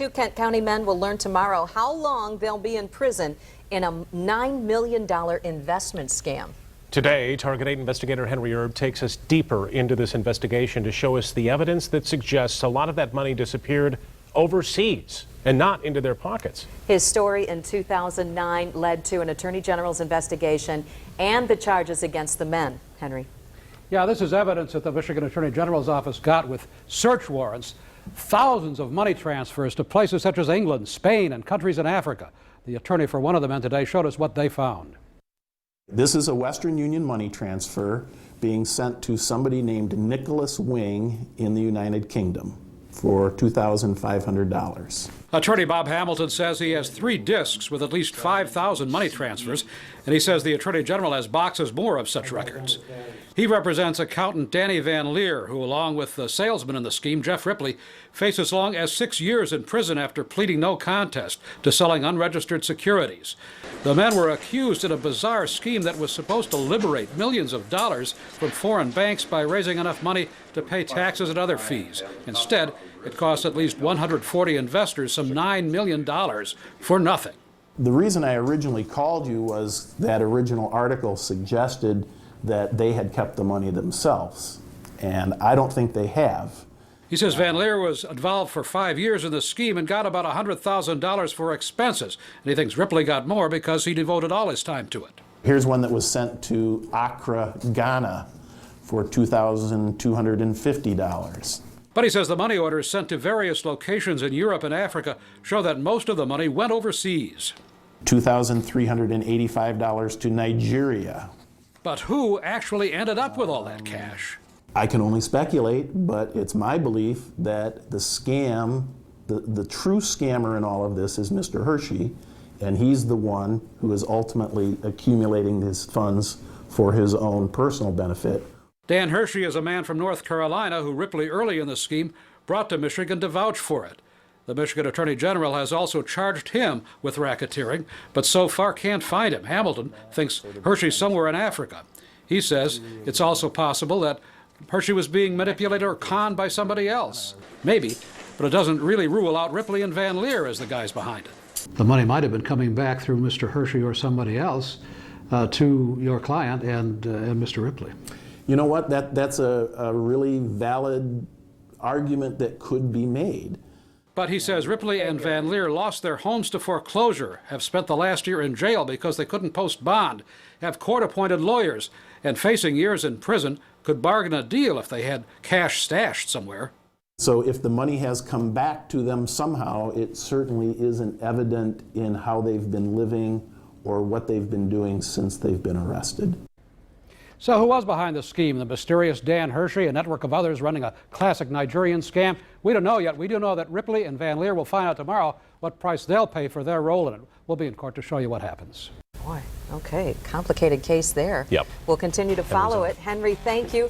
Two Kent County men will learn tomorrow how long they'll be in prison in a $9 million investment scam. Today, Target 8 investigator Henry Erb takes us deeper into this investigation to show us the evidence that suggests a lot of that money disappeared overseas and not into their pockets. His story in 2009 led to an attorney general's investigation and the charges against the men. Henry. Yeah, this is evidence that the Michigan Attorney General's office got with search warrants. Thousands of money transfers to places such as England, Spain, and countries in Africa. The attorney for one of the men today showed us what they found. This is a Western Union money transfer being sent to somebody named Nicholas Wing in the United Kingdom for $2,500. Attorney Bob Hamilton says he has 3 disks with at least 5,000 money transfers, and he says the Attorney General has boxes more of such records. He represents accountant Danny Van Leer, who, along with the salesman in the scheme, Jeff Ripley, faced as long as 6 years in prison after pleading no contest to selling unregistered securities. The men were accused in a bizarre scheme that was supposed to liberate millions of dollars from foreign banks by raising enough money to pay taxes and other fees. Instead, it cost at least 140 investors some $9 million for nothing. The reason I originally called you was that original article suggested that they had kept the money themselves, and I don't think they have. He says Van Leer was involved for 5 years in the scheme and got about $100,000 for expenses, and he thinks Ripley got more because he devoted all his time to it. Here's one that was sent to Accra, Ghana for $2,250. But he says the money orders sent to various locations in Europe and Africa show that most of the money went overseas. $2,385 to Nigeria. But who actually ended up with all that cash? I can only speculate, but it's my belief that the scam, the true scammer in all of this is Mr. Hershey, and he's the one who is ultimately accumulating his funds for his own personal benefit. Dan Hershey is a man from North Carolina who Ripley, early in the scheme, brought to Michigan to vouch for it. The Michigan Attorney General has also charged him with racketeering, but so far can't find him. Hamilton thinks Hershey's somewhere in Africa. He says it's also possible that Hershey was being manipulated or conned by somebody else. Maybe, but it doesn't really rule out Ripley and Van Leer as the guys behind it. The money might have been coming back through Mr. Hershey or somebody else to your client and Mr. Ripley. You know what? That's a really valid argument that could be made. But he says Ripley and Van Leer lost their homes to foreclosure, have spent the last year in jail because they couldn't post bond, have court-appointed lawyers, and facing years in prison, could bargain a deal if they had cash stashed somewhere. So if the money has come back to them somehow, it certainly isn't evident in how they've been living or what they've been doing since they've been arrested. So who was behind the scheme? The mysterious Dan Hershey, a network of others running a classic Nigerian scam? We don't know yet. We do know that Ripley and Van Leer will find out tomorrow what price they'll pay for their role in it. We'll be in court to show you what happens. Boy, okay, complicated case there. Yep. We'll continue to follow it. Henry, thank you.